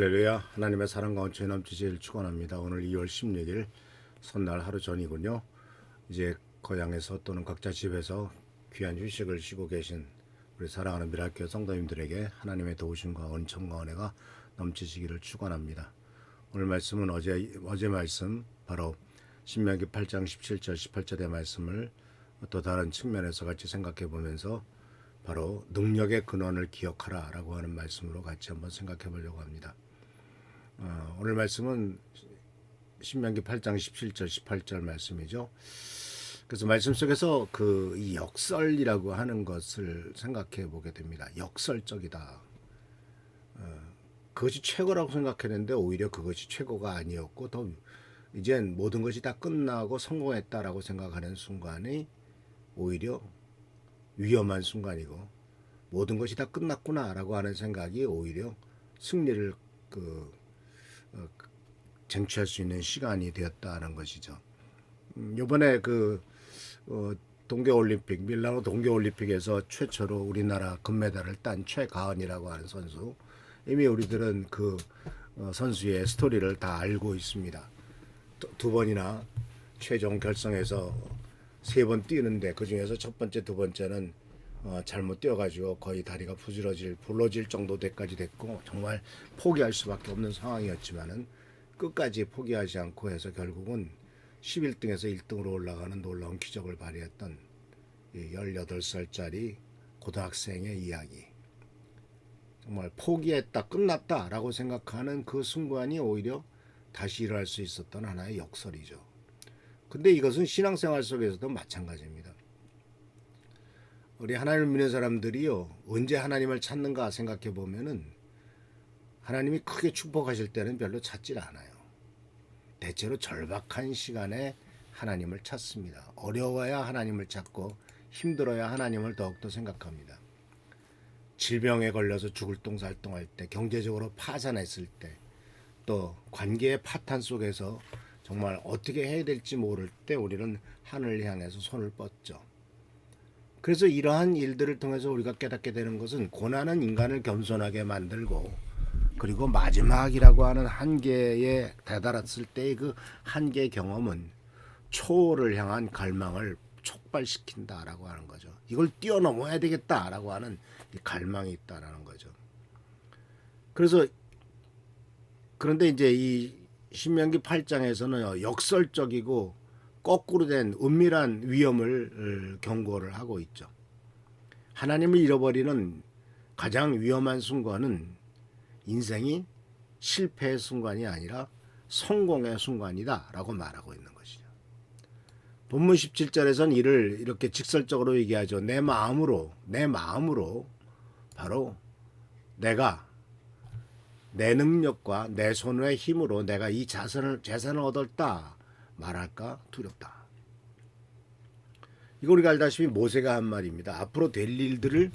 할렐루야. 하나님의 사랑과 은총이 넘치시길 축원합니다. 오늘 2월 16일 선날 하루 전이군요. 이제 고향에서 또는 각자 집에서 귀한 휴식을 쉬고 계신 우리 사랑하는 미라클 성도님들에게 하나님의 도우심과 은총과 은혜가 넘치시기를 축원합니다. 오늘 말씀은 어제 말씀 바로 신명기 8장 17절 18절의 말씀을 또 다른 측면에서 같이 생각해 보면서 바로 능력의 근원을 기억하라 라고 하는 말씀으로 같이 한번 생각해 보려고 합니다. 오늘 말씀은 신명기 8장 17절 18절 말씀이죠. 그래서 말씀 속에서 이 역설이라고 하는 것을 생각해 보게 됩니다. 역설적이다. 그것이 최고라고 생각했는데 오히려 그것이 최고가 아니었고 더 이젠 모든 것이 다 끝나고 성공했다라고 생각하는 순간이 오히려 위험한 순간이고 모든 것이 다 끝났구나라고 하는 생각이 오히려 승리를 쟁취할 수 있는 시간이 되었다는 것이죠. 이번에 동계올림픽 밀라노 동계올림픽에서 최초로 우리나라 금메달을 딴 최가은이라고 하는 선수, 이미 우리들은 선수의 스토리를 다 알고 있습니다. 두 번이나 최종 결승에서 3번 뛰는데 그 중에서 첫 번째, 두 번째는 잘못 뛰어가지고 거의 다리가 부러질 정도 까지 됐고 정말 포기할 수밖에 없는 상황이었지만은 끝까지 포기하지 않고 해서 결국은 11등에서 1등으로 올라가는 놀라운 기적을 발휘했던 18살짜리 고등학생의 이야기. 정말 포기했다, 끝났다라고 생각하는 그 순간이 오히려 다시 일어날 수 있었던 하나의 역설이죠. 근데 이것은 신앙생활 속에서도 마찬가지입니다. 우리 하나님을 믿는 사람들이요, 언제 하나님을 찾는가 생각해 보면은 하나님이 크게 축복하실 때는 별로 찾질 않아요. 대체로 절박한 시간에 하나님을 찾습니다. 어려워야 하나님을 찾고 힘들어야 하나님을 더욱더 생각합니다. 질병에 걸려서 죽을 똥살똥할 때, 경제적으로 파산했을 때, 또 관계의 파탄 속에서 정말 어떻게 해야 될지 모를 때 우리는 하늘을 향해서 손을 뻗죠. 그래서 이러한 일들을 통해서 우리가 깨닫게 되는 것은 고난은 인간을 겸손하게 만들고, 그리고 마지막이라고 하는 한계에 다다랐을 때의 그 한계 경험은 초월을 향한 갈망을 촉발시킨다라고 하는 거죠. 이걸 뛰어넘어야 되겠다라고 하는 이 갈망이 있다라는 거죠. 그런데 이제 이 신명기 8장에서는 역설적이고 거꾸로 된 은밀한 위험을 경고를 하고 있죠. 하나님을 잃어버리는 가장 위험한 순간은 인생이 실패의 순간이 아니라 성공의 순간이다 라고 말하고 있는 것이죠. 본문 17절에서는 이를 이렇게 직설적으로 얘기하죠. 내 마음으로 바로 내가 내 능력과 내 손의 힘으로 내가 이 재산을 얻었다 말할까 두렵다. 이거 우리가 알다시피 모세가 한 말입니다. 앞으로 될 일들을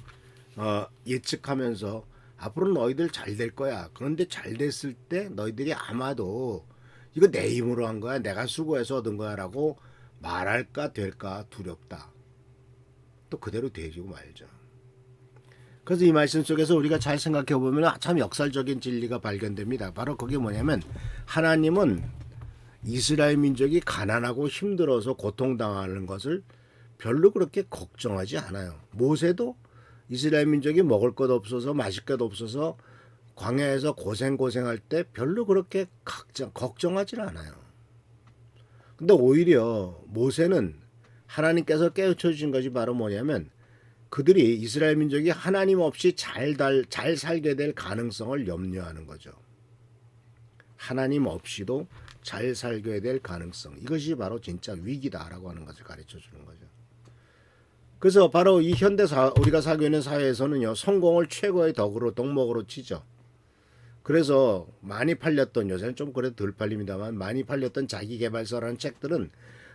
예측하면서 앞으로 너희들 잘 될 거야. 그런데 잘 됐을 때 너희들이 아마도 이거 내 힘으로 한 거야, 내가 수고해서 얻은 거야 라고 말할까 될까 두렵다. 또 그대로 되지고 말죠. 그래서 이 말씀 속에서 우리가 잘 생각해 보면 참 역설적인 진리가 발견됩니다. 바로 그게 뭐냐면 하나님은 이스라엘 민족이 가난하고 힘들어서 고통당하는 것을 별로 그렇게 걱정하지 않아요. 모세도 이스라엘 민족이 먹을 것 없어서 마실 것 없어서 광야에서 고생할 때 별로 그렇게 걱정하지 않아요. 근데 오히려 모세는 하나님께서 깨우쳐 주신 것이 바로 뭐냐면 그들이 이스라엘 민족이 하나님 없이 잘 살게 될 가능성을 염려하는 거죠. 하나님 없이도 잘 살게 될 가능성. 이것이 바로 진짜 위기다라고 하는 것을 가르쳐 주는 거죠. 그래서 바로 이 우리가 살고 있는 사회에서는요, 성공을 최고의 덕목으로 치죠. 그래서 많이 팔렸던, 요새는 좀 그래도 덜 팔립니다만 많이 팔렸던 자기계발서라는 책들은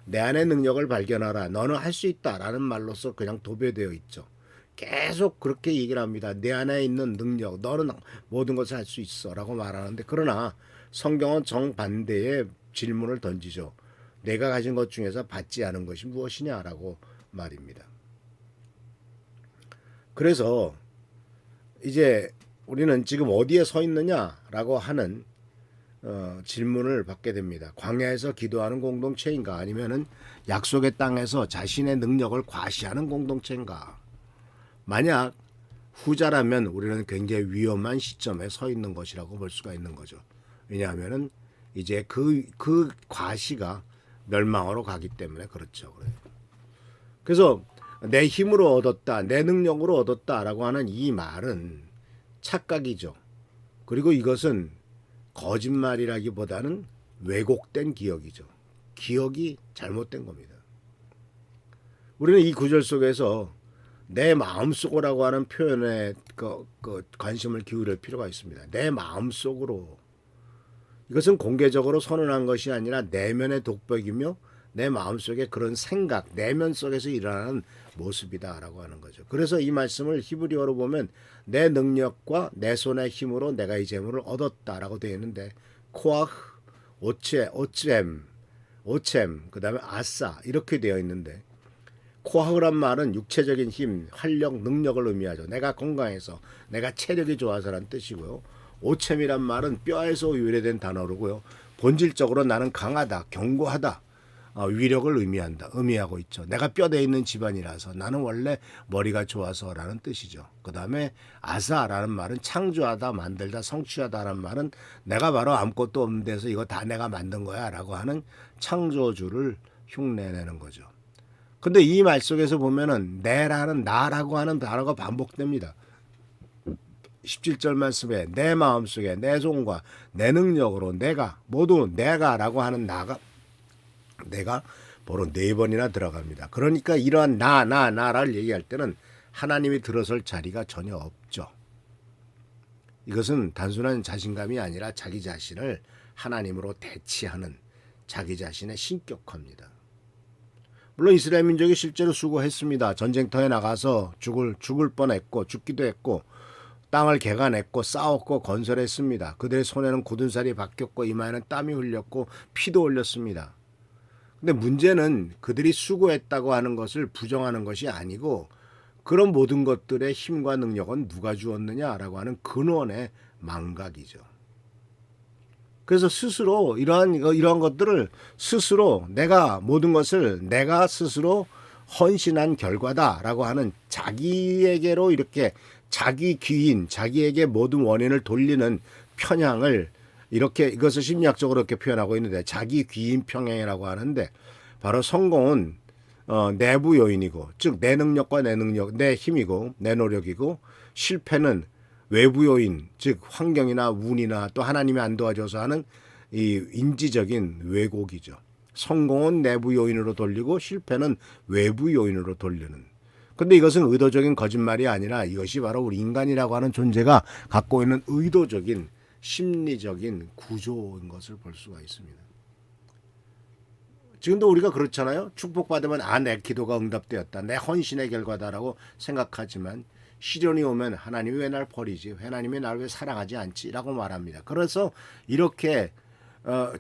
내 안의 능력을 발견하라, 너는 할 수 있다라는 말로서 그냥 도배되어 있죠. 계속 그렇게 얘기를 합니다. 내 안에 있는 능력, 너는 모든 것을 할 수 있어 라고 말하는데, 그러나 성경은 정반대의 질문을 던지죠. 내가 가진 것 중에서 받지 않은 것이 무엇이냐라고 말입니다. 그래서 이제 우리는 지금 어디에 서 있느냐라고 하는 질문을 받게 됩니다. 광야에서 기도하는 공동체인가 아니면은 약속의 땅에서 자신의 능력을 과시하는 공동체인가? 만약 후자라면 우리는 굉장히 위험한 시점에 서 있는 것이라고 볼 수가 있는 거죠. 왜냐하면은 이제 그 과시가 멸망으로 가기 때문에 그렇죠. 그래서 내 힘으로 얻었다, 내 능력으로 얻었다라고 하는 이 말은 착각이죠. 그리고 이것은 거짓말이라기보다는 왜곡된 기억이죠. 기억이 잘못된 겁니다. 우리는 이 구절 속에서 내 마음속으로라고 하는 표현에 관심을 기울일 필요가 있습니다. 내 마음속으로. 이것은 공개적으로 선언한 것이 아니라 내면의 독백이며 내 마음속에 그런 생각, 내면 속에서 일어나는 모습이다라고 하는 거죠. 그래서 이 말씀을 히브리어로 보면 내 능력과 내 손의 힘으로 내가 이 재물을 얻었다라고 되어 있는데 코아흐, 오쳔, 그 다음에 아싸 이렇게 되어 있는데 코아흐란 말은 육체적인 힘, 활력, 능력을 의미하죠. 내가 건강해서, 내가 체력이 좋아서라는 뜻이고요. 오쳔이란 말은 뼈에서 유래된 단어로고요. 본질적으로 나는 강하다, 견고하다, 위력을 의미하고 있죠. 내가 뼈대 있는 집안이라서 나는 원래 머리가 좋아서라는 뜻이죠. 그 다음에 아사라는 말은 창조하다, 만들다, 성취하다라는 말은 내가 바로 아무것도 없는 데서 이거 다 내가 만든 거야 라고 하는 창조주를 흉내내는 거죠. 근데 이 말 속에서 보면은 내라는 나라고 하는 단어가 반복됩니다. 17절 말씀에 내 마음속에 내 손과 내 능력으로 내가 모두 내가라고 하는 내가 바로 4번이나 들어갑니다. 그러니까 이러한 나를 얘기할 때는 하나님이 들어설 자리가 전혀 없죠. 이것은 단순한 자신감이 아니라 자기 자신을 하나님으로 대치하는 자기 자신의 신격화입니다. 물론 이스라엘 민족이 실제로 수고했습니다. 전쟁터에 나가서 죽을 뻔했고 죽기도 했고 땅을 개간했고 싸웠고 건설했습니다. 그들의 손에는 굳은 살이 박혔고 이마에는 땀이 흘렸고 피도 흘렸습니다. 근데 문제는 그들이 수고했다고 하는 것을 부정하는 것이 아니고 그런 모든 것들의 힘과 능력은 누가 주었느냐라고 하는 근원의 망각이죠. 그래서 스스로 이러한 것들을 스스로 내가 모든 것을 내가 스스로 헌신한 결과다라고 하는 자기에게로 이렇게 자기 귀인, 자기에게 모든 원인을 돌리는 편향을 이렇게 이것을 심리학적으로 이렇게 표현하고 있는데 자기 귀인 평행이라고 하는데 바로 성공은 내부 요인이고 즉 내 능력과 내 힘이고 내 노력이고 실패는 외부 요인 즉 환경이나 운이나 또 하나님이 안 도와줘서 하는 이 인지적인 왜곡이죠. 성공은 내부 요인으로 돌리고 실패는 외부 요인으로 돌리는. 근데 이것은 의도적인 거짓말이 아니라 이것이 바로 우리 인간이라고 하는 존재가 갖고 있는 의도적인 심리적인 구조인 것을 볼 수가 있습니다. 지금도 우리가 그렇잖아요. 축복받으면 내 기도가 응답되었다. 내 헌신의 결과다라고 생각하지만 시련이 오면 하나님이 왜 날 버리지? 하나님이 날 왜 사랑하지 않지? 라고 말합니다. 그래서 이렇게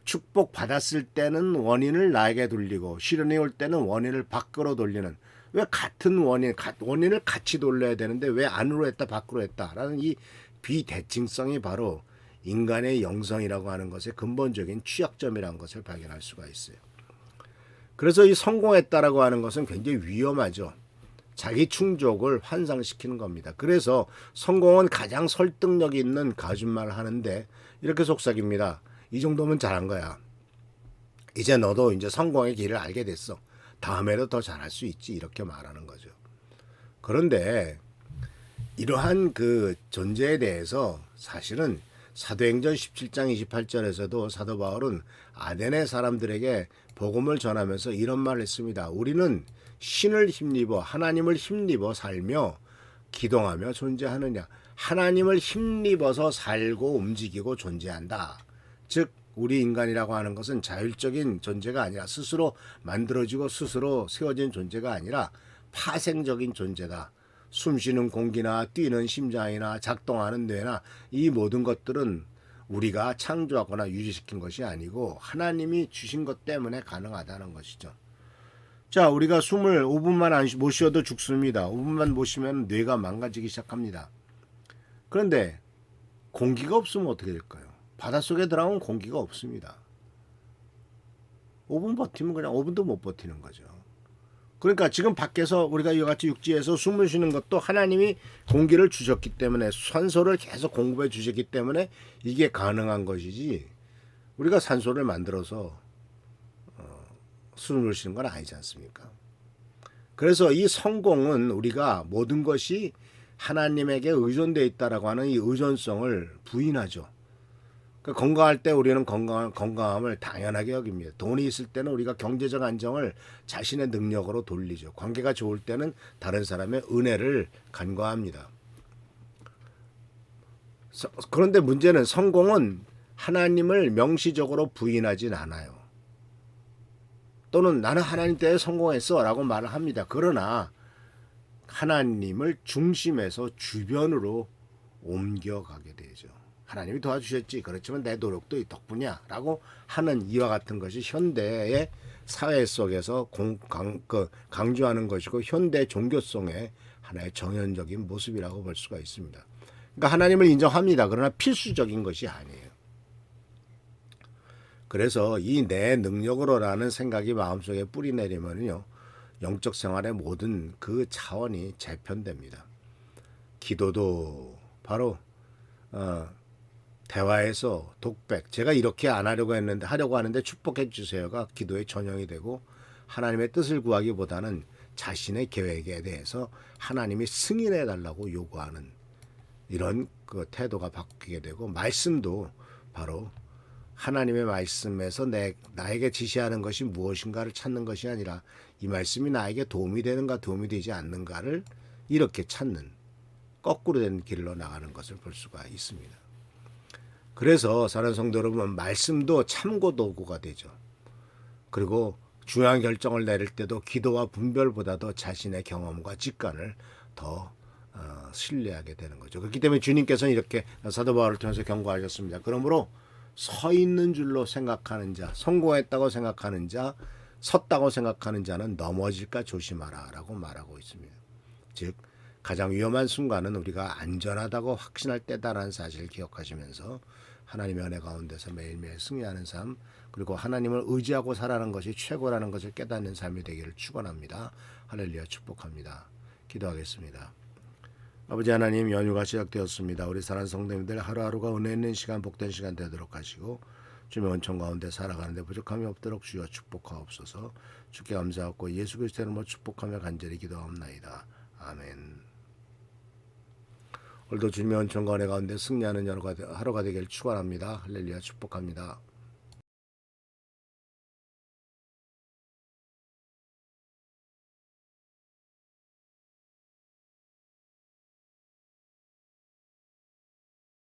축복받았을 때는 원인을 나에게 돌리고 시련이 올 때는 원인을 밖으로 돌리는 왜 같은 원인을 같이 돌려야 되는데 왜 안으로 했다 밖으로 했다라는 이 비대칭성이 바로 인간의 영성이라고 하는 것의 근본적인 취약점이라는 것을 발견할 수가 있어요. 그래서 이 성공했다라고 하는 것은 굉장히 위험하죠. 자기 충족을 환상시키는 겁니다. 그래서 성공은 가장 설득력 있는 거짓말을 하는데 이렇게 속삭입니다. 이 정도면 잘한 거야. 이제 너도 이제 성공의 길을 알게 됐어. 다음에도 더 잘할 수 있지. 이렇게 말하는 거죠. 그런데 이러한 그 존재에 대해서 사실은 사도행전 17장 28절에서도 사도 바울은 아덴의 사람들에게 복음을 전하면서 이런 말을 했습니다. 우리는 신을 힘입어 하나님을 힘입어 살며 기동하며 존재하느냐. 하나님을 힘입어서 살고 움직이고 존재한다. 즉 우리 인간이라고 하는 것은 자율적인 존재가 아니라 스스로 만들어지고 스스로 세워진 존재가 아니라 파생적인 존재다. 숨쉬는 공기나 뛰는 심장이나 작동하는 뇌나 이 모든 것들은 우리가 창조하거나 유지시킨 것이 아니고 하나님이 주신 것 때문에 가능하다는 것이죠. 자, 우리가 숨을 5분만 못 쉬어도 죽습니다. 5분만 못 쉬면 뇌가 망가지기 시작합니다. 그런데 공기가 없으면 어떻게 될까요? 바닷속에 들어가면 공기가 없습니다. 5분 버티면 그냥 5분도 못 버티는 거죠. 그러니까 지금 밖에서 우리가 이와 같이 육지에서 숨을 쉬는 것도 하나님이 공기를 주셨기 때문에 산소를 계속 공급해 주셨기 때문에 이게 가능한 것이지 우리가 산소를 만들어서 숨을 쉬는 건 아니지 않습니까? 그래서 이 성공은 우리가 모든 것이 하나님에게 의존되어 있다라고 하는 이 의존성을 부인하죠. 그러니까 건강할 때 우리는 건강함을 당연하게 여깁니다. 돈이 있을 때는 우리가 경제적 안정을 자신의 능력으로 돌리죠. 관계가 좋을 때는 다른 사람의 은혜를 간과합니다. 그런데 문제는 성공은 하나님을 명시적으로 부인하진 않아요. 또는 나는 하나님 때문에 성공했어 라고 말을 합니다. 그러나 하나님을 중심에서 주변으로 옮겨가게 되죠. 하나님이 도와주셨지. 그렇지만 내 노력도 이 덕분이야 라고 하는 이와 같은 것이 현대의 사회 속에서 강조하는 것이고 현대 종교성의 하나의 정연적인 모습이라고 볼 수가 있습니다. 그러니까 하나님을 인정합니다. 그러나 필수적인 것이 아니에요. 그래서 이 내 능력으로라는 생각이 마음속에 뿌리 내리면요, 영적 생활의 모든 그 차원이 재편됩니다. 기도도 바로 대화에서 독백, 제가 이렇게 안 하려고 했는데 하려고 하는데 축복해 주세요가 기도의 전형이 되고, 하나님의 뜻을 구하기보다는 자신의 계획에 대해서 하나님이 승인해 달라고 요구하는 이런 그 태도가 바뀌게 되고, 말씀도 바로 하나님의 말씀에서 나에게 지시하는 것이 무엇인가를 찾는 것이 아니라 이 말씀이 나에게 도움이 되는가 도움이 되지 않는가를 이렇게 찾는 거꾸로 된 길로 나가는 것을 볼 수가 있습니다. 그래서 사랑하는 성도 여러분, 말씀도 참고 도구가 되죠. 그리고 중요한 결정을 내릴 때도 기도와 분별보다도 자신의 경험과 직관을 더 신뢰하게 되는 거죠. 그렇기 때문에 주님께서는 이렇게 사도 바울을 통해서 경고하셨습니다. 그러므로 서 있는 줄로 생각하는 자, 성공했다고 생각하는 자, 섰다고 생각하는 자는 넘어질까 조심하라 라고 말하고 있습니다. 즉 가장 위험한 순간은 우리가 안전하다고 확신할 때다라는 사실을 기억하시면서 하나님의 은혜 가운데서 매일매일 승리하는 삶, 그리고 하나님을 의지하고 살아가는 것이 최고라는 것을 깨닫는 삶이 되기를 축원합니다. 할렐루야, 축복합니다. 기도하겠습니다. 아버지 하나님, 연휴가 시작되었습니다. 우리 사랑하는 성도님들 하루하루가 은혜 있는 시간, 복된 시간 되도록 하시고 주님의 원천 가운데 살아가는데 부족함이 없도록 주여 축복하옵소서. 주께 감사하고 예수 그리스도의 이름으로 축복하며 간절히 기도하옵나이다. 아멘. 오늘도 주님의 원천 가운데 승리하는 하루가 되길 축원합니다. 할렐루야, 축복합니다.